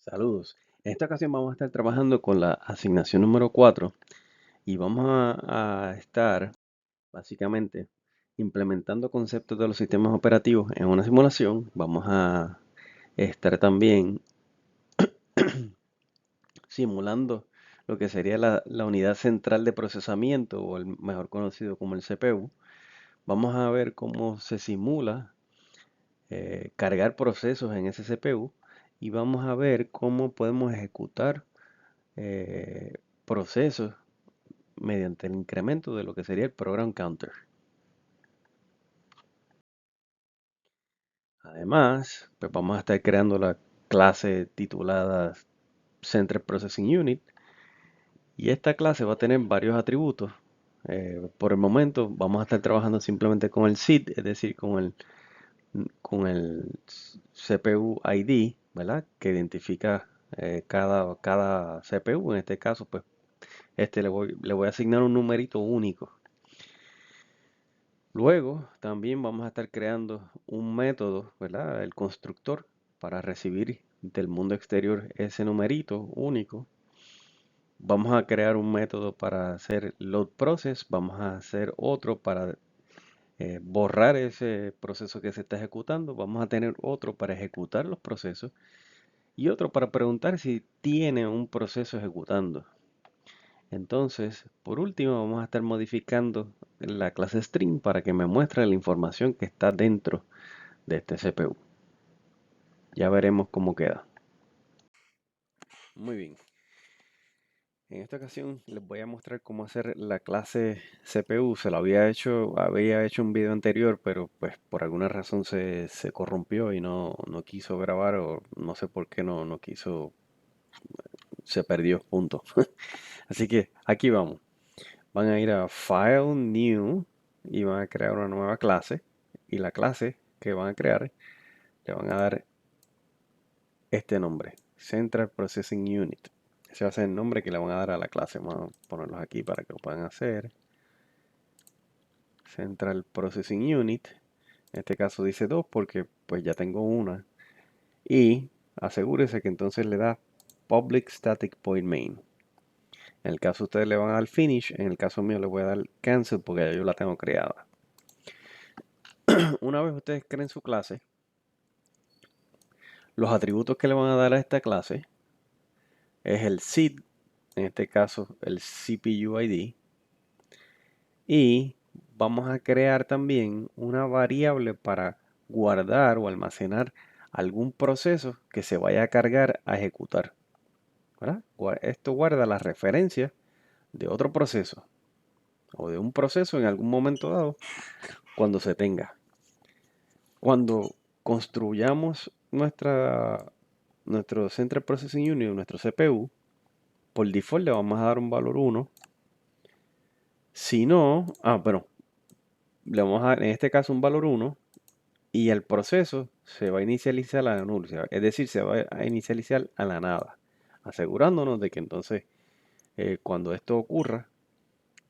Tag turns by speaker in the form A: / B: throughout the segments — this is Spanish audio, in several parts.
A: Saludos. En esta ocasión vamos a estar trabajando con la asignación número 4 y vamos a estar básicamente implementando conceptos de los sistemas operativos en una simulación. Vamos a estar también simulando lo que sería la unidad central de procesamiento o el mejor conocido como el CPU. Vamos a ver cómo se simula cargar procesos en ese CPU y vamos a ver cómo podemos ejecutar procesos mediante el incremento de lo que sería el program counter. Además, pues vamos a estar creando la clase titulada Central Processing Unit y esta clase va a tener varios atributos. Por el momento vamos a estar trabajando simplemente con el SID, es decir, con el CPU ID, ¿verdad? Que identifica cada CPU. En este caso, pues le voy a asignar un numerito único. Luego también vamos a estar creando un método, ¿verdad? El constructor para recibir del mundo exterior ese numerito único. Vamos a crear un método para hacer load process. Vamos a hacer otro para borrar ese proceso que se está ejecutando. Vamos a tener otro para ejecutar los procesos y otro para preguntar si tiene un proceso ejecutando. Entonces, por último, vamos a estar modificando la clase string para que me muestre la información que está dentro de este CPU. Ya veremos cómo queda. Muy bien. En esta ocasión les voy a mostrar cómo hacer la clase CPU. Se lo había hecho un video anterior, pero pues por alguna razón se corrompió y no quiso grabar o no sé por qué no quiso, se perdió, punto. Así que aquí vamos. Van a ir a File, New y van a crear una nueva clase. Y la clase que van a crear le van a dar este nombre, Central Processing Unit. Ese va a ser el nombre que le van a dar a la clase. Vamos a ponerlos aquí para que lo puedan hacer. Central Processing Unit. En este caso dice 2 porque pues ya tengo una. Y asegúrese que entonces le da Public Static Point Main. En el caso ustedes le van a dar Finish. En el caso mío le voy a dar Cancel porque ya yo la tengo creada. Una vez ustedes creen su clase, los atributos que le van a dar a esta clase es el SID, en este caso el CPU ID, y vamos a crear también una variable para guardar o almacenar algún proceso que se vaya a cargar a ejecutar, ¿verdad? Esto guarda la referencia de otro proceso o de un proceso en algún momento dado cuando se tenga. Cuando construyamos nuestro Central Processing Unit, nuestro CPU, por default le vamos a dar un valor 1. Si no, bueno, le vamos a dar en este caso un valor 1 y el proceso se va a inicializar a la null, es decir, se va a inicializar a la nada, asegurándonos de que entonces cuando esto ocurra,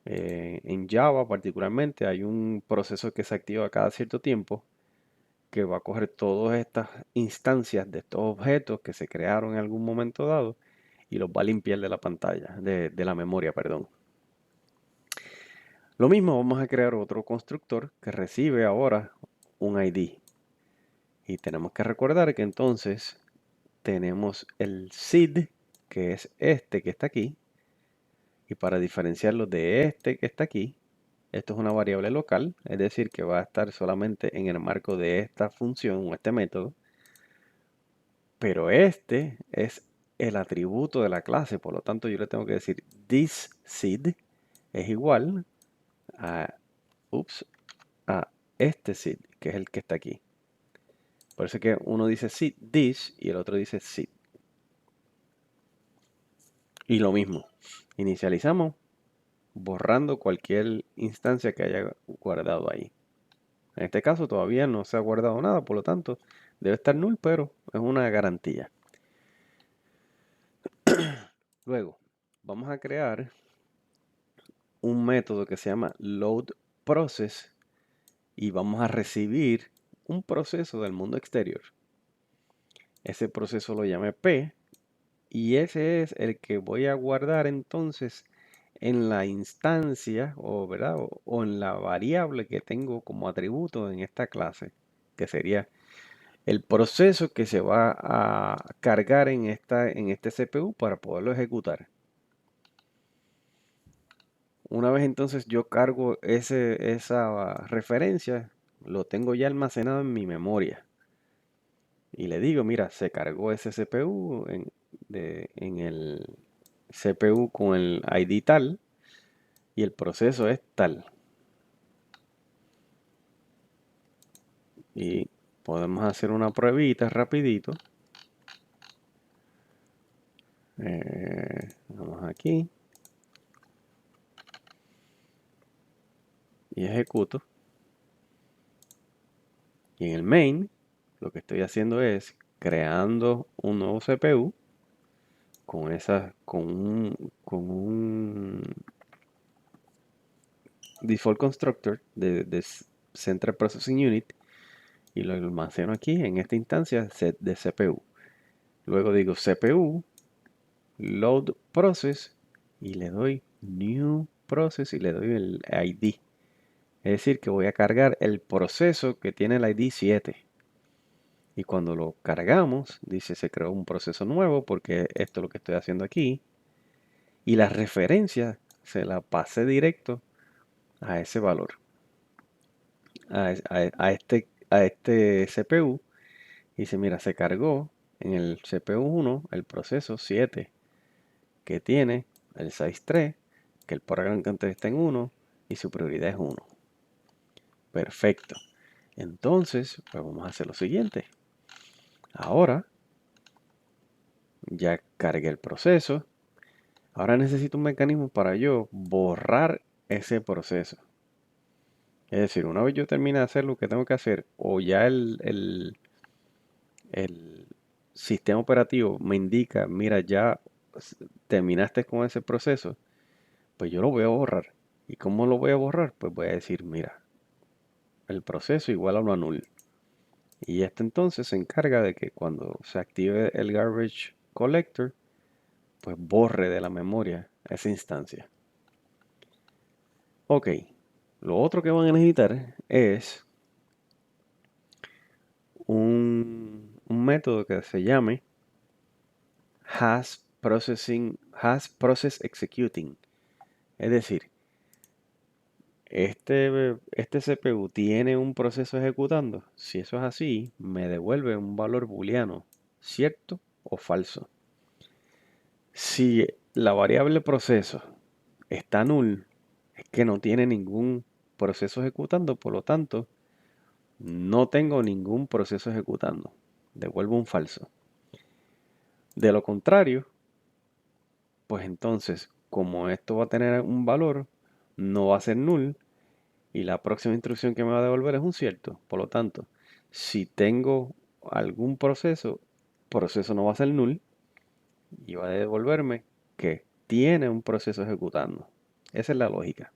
A: en Java particularmente hay un proceso que se activa cada cierto tiempo que va a coger todas estas instancias de estos objetos que se crearon en algún momento dado y los va a limpiar de la pantalla, de la memoria, perdón. Lo mismo vamos a crear otro constructor que recibe ahora un ID. Y tenemos que recordar que entonces tenemos el SID, que es este que está aquí. Y para diferenciarlo de este que está aquí, esto es una variable local, es decir, que va a estar solamente en el marco de esta función o este método. Pero este es el atributo de la clase, por lo tanto yo le tengo que decir this SID es igual a, a este SID, que es el que está aquí. Por eso es que uno dice SID this y el otro dice SID. Y lo mismo, inicializamos borrando cualquier instancia que haya guardado ahí. En este caso todavía no se ha guardado nada, por lo tanto debe estar null, pero es una garantía. Luego, vamos a crear un método que se llama load process y vamos a recibir un proceso del mundo exterior. Ese proceso lo llamé P Y ese es el que voy a guardar entonces en la instancia ¿verdad? O en la variable que tengo como atributo en esta clase, que sería el proceso que se va a cargar en este CPU para poderlo ejecutar. Una vez entonces yo cargo esa referencia, lo tengo ya almacenado en mi memoria. Y le digo, mira, se cargó ese CPU en el CPU con el ID tal y el proceso es tal. Y podemos hacer una pruebita rapidito. Vamos aquí y ejecuto. Y en el main, lo que estoy haciendo es creando un nuevo CPU con un default constructor de Central Processing Unit y lo almaceno aquí en esta instancia set de CPU. Luego digo CPU load process y le doy new process y le doy el ID. Es decir, que voy a cargar el proceso que tiene el ID 7. Y cuando lo cargamos, dice se creó un proceso nuevo porque esto es lo que estoy haciendo aquí. Y la referencia se la pasé directo a ese valor, a este CPU. Y dice, mira, se cargó en el CPU 1 el proceso 7 que tiene el size 3, que el program counter está en 1 y su prioridad es 1. Perfecto. Entonces, pues vamos a hacer lo siguiente. Ahora ya cargué el proceso. Ahora necesito un mecanismo para yo borrar ese proceso. Es decir, una vez yo termine de hacer lo que tengo que hacer, o ya el sistema operativo me indica, mira, ya terminaste con ese proceso, pues yo lo voy a borrar. ¿Y cómo lo voy a borrar? Pues voy a decir, mira, el proceso igual a lo null. Y este entonces se encarga de que cuando se active el garbage collector, pues borre de la memoria esa instancia. Ok, lo otro que van a necesitar es un método que se llame has process executing. Es decir, este CPU tiene un proceso ejecutando. Si eso es así, me devuelve un valor booleano, cierto o falso. Si la variable proceso está null, es que no tiene ningún proceso ejecutando, por lo tanto, no tengo ningún proceso ejecutando. Devuelvo un falso. De lo contrario, pues entonces, como esto va a tener un valor, no va a ser null y la próxima instrucción que me va a devolver es un cierto. Por lo tanto, si tengo algún proceso no va a ser null y va a devolverme que tiene un proceso ejecutando. Esa es la lógica.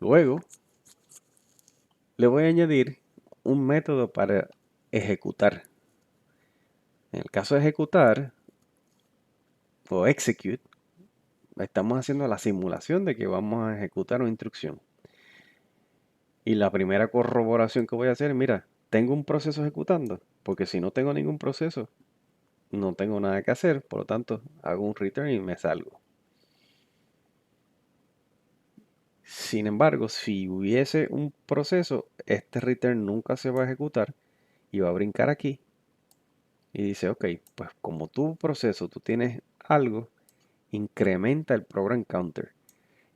A: Luego, le voy a añadir un método para ejecutar. En el caso de ejecutar o execute, estamos haciendo la simulación de que vamos a ejecutar una instrucción. Y la primera corroboración que voy a hacer, mira, tengo un proceso ejecutando, porque si no tengo ningún proceso, no tengo nada que hacer, por lo tanto, hago un return y me salgo. Sin embargo, si hubiese un proceso, este return nunca se va a ejecutar y va a brincar aquí. Y dice, ok, pues como tu proceso, tú tienes algo, incrementa el program counter.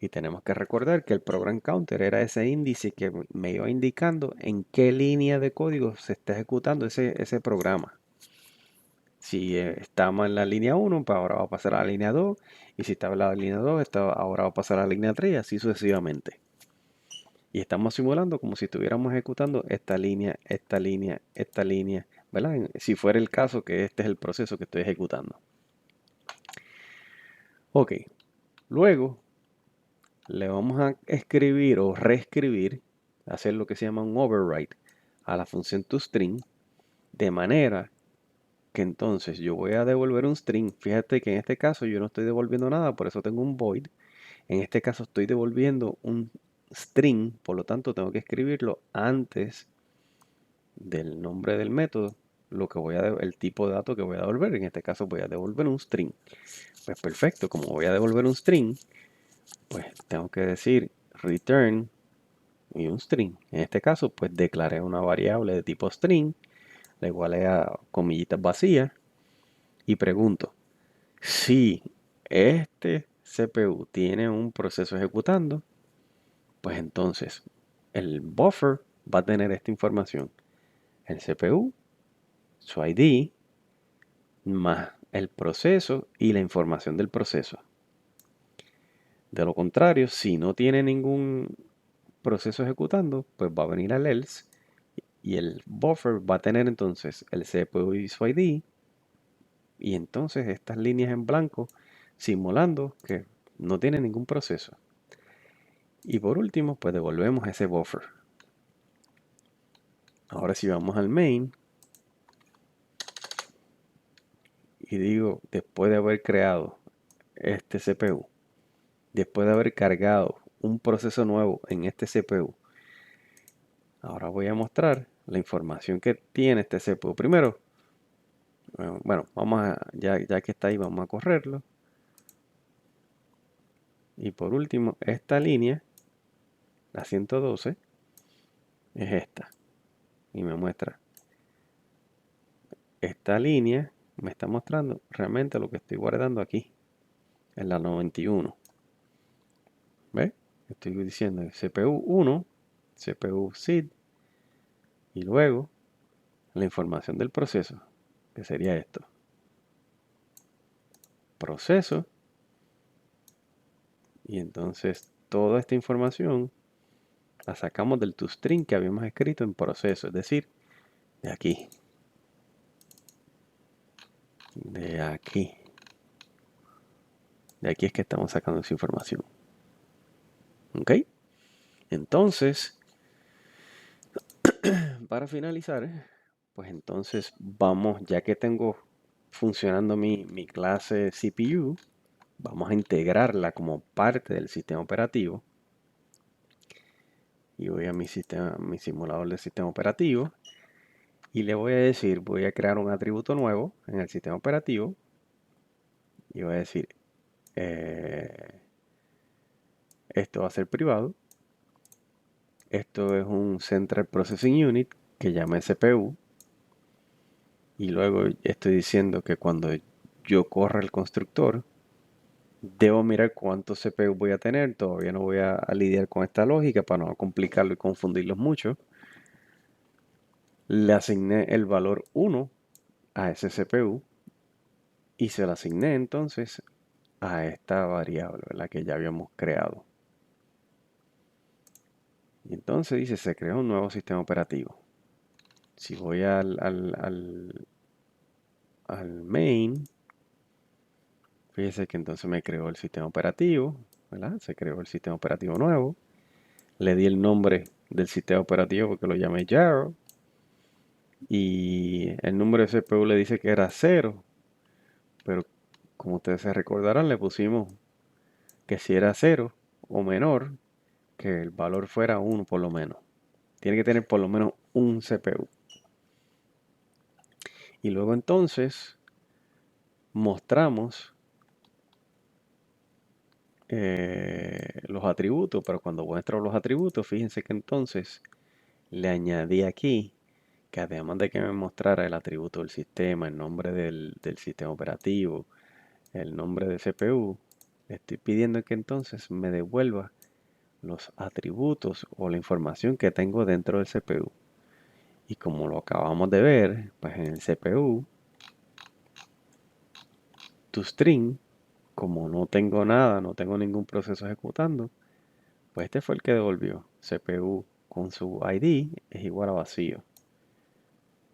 A: Y tenemos que recordar que el program counter era ese índice que me iba indicando en qué línea de código se está ejecutando ese programa. Si estamos en la línea 1, pues ahora va a pasar a la línea 2. Y si estaba en la línea 2, ahora va a pasar a la línea 3 y así sucesivamente. Y estamos simulando como si estuviéramos ejecutando esta línea, esta línea, esta línea, ¿verdad? Si fuera el caso que este es el proceso que estoy ejecutando. Ok, luego le vamos a escribir o reescribir, hacer lo que se llama un override a la función toString, de manera que entonces yo voy a devolver un string. Fíjate que en este caso yo no estoy devolviendo nada, por eso tengo un void. En este caso estoy devolviendo un string, por lo tanto tengo que escribirlo antes del nombre del método, el tipo de dato que voy a devolver. En este caso voy a devolver un string. Pues perfecto, como voy a devolver un string, pues tengo que decir return y un string. En este caso, pues declaré una variable de tipo string, la igualé a comillitas vacías, y pregunto, si este CPU tiene un proceso ejecutando, pues entonces el buffer va a tener esta información. El CPU, su ID, más el proceso y la información del proceso. De lo contrario, si no tiene ningún proceso ejecutando, pues va a venir al else y el buffer va a tener entonces el CPU y su ID y entonces estas líneas en blanco simulando que no tiene ningún proceso. Y por último, pues devolvemos ese buffer. Ahora si vamos al main y digo, después de haber creado este CPU, después de haber cargado un proceso nuevo en este CPU, ahora voy a mostrar la información que tiene este CPU. Primero, bueno, ya que está ahí, vamos a correrlo. Y por último, esta línea, la 112, es esta. Y me muestra. Esta línea me está mostrando realmente lo que estoy guardando aquí, en la 91. ¿Ves? Estoy diciendo CPU 1, CPU SID, y luego la información del proceso, que sería esto. Proceso. Y entonces toda esta información la sacamos del toString que habíamos escrito en proceso, es decir, de aquí. De aquí. De aquí es que estamos sacando esa información. ¿Ok? Entonces, para finalizar, pues entonces vamos, ya que tengo funcionando mi clase CPU, vamos a integrarla como parte del sistema operativo. Y voy a mi simulador de sistema operativo y le voy a decir, voy a crear un atributo nuevo en el sistema operativo y voy a decir, esto va a ser privado. Esto es un Central Processing Unit que llama CPU. Y luego estoy diciendo que cuando yo corra el constructor, debo mirar cuántos CPU voy a tener. Todavía no voy a lidiar con esta lógica para no complicarlo y confundirlos mucho. Le asigné el valor 1 a ese CPU y se lo asigné entonces a esta variable, la que ya habíamos creado. Y entonces dice, se creó un nuevo sistema operativo. Si voy al main, fíjese que entonces me creó el sistema operativo, ¿verdad? Se creó el sistema operativo nuevo. Le di el nombre del sistema operativo porque lo llamé Jaro. Y el número de CPU le dice que era 0. Pero como ustedes se recordarán, le pusimos que si era 0 o menor, que el valor fuera 1 por lo menos. Tiene que tener por lo menos un CPU. Y luego entonces mostramos los atributos, pero cuando muestro los atributos, fíjense que entonces le añadí aquí que además de que me mostrara el atributo del sistema, el nombre del sistema operativo, el nombre de CPU, le estoy pidiendo que entonces me devuelva los atributos o la información que tengo dentro del CPU. Y como lo acabamos de ver, pues en el CPU, toString, como no tengo nada, no tengo ningún proceso ejecutando, pues este fue el que devolvió. CPU con su ID es igual a vacío.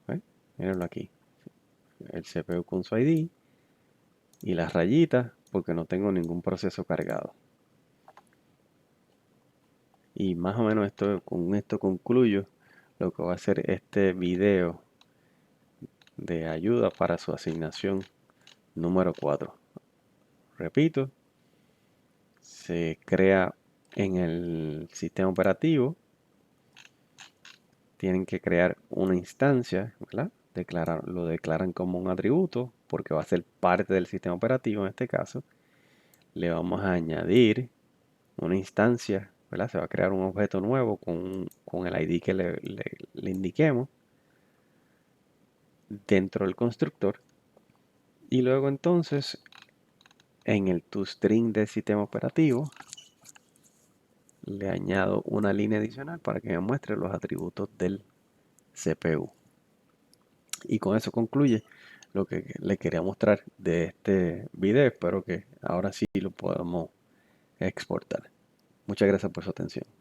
A: ¿Ves? Mírenlo aquí. El CPU con su ID y las rayitas porque no tengo ningún proceso cargado. Y más o menos con esto concluyo lo que va a ser este video de ayuda para su asignación número 4. Repito, se crea en el sistema operativo. Tienen que crear una instancia, ¿verdad? Lo declaran como un atributo porque va a ser parte del sistema operativo en este caso. Le vamos a añadir una instancia, ¿verdad? Se va a crear un objeto nuevo con el ID que le indiquemos dentro del constructor. Y luego entonces en el toString del sistema operativo le añado una línea adicional para que me muestre los atributos del CPU. Y con eso concluye lo que le quería mostrar de este video. Espero que ahora sí lo podamos exportar. Muchas gracias por su atención.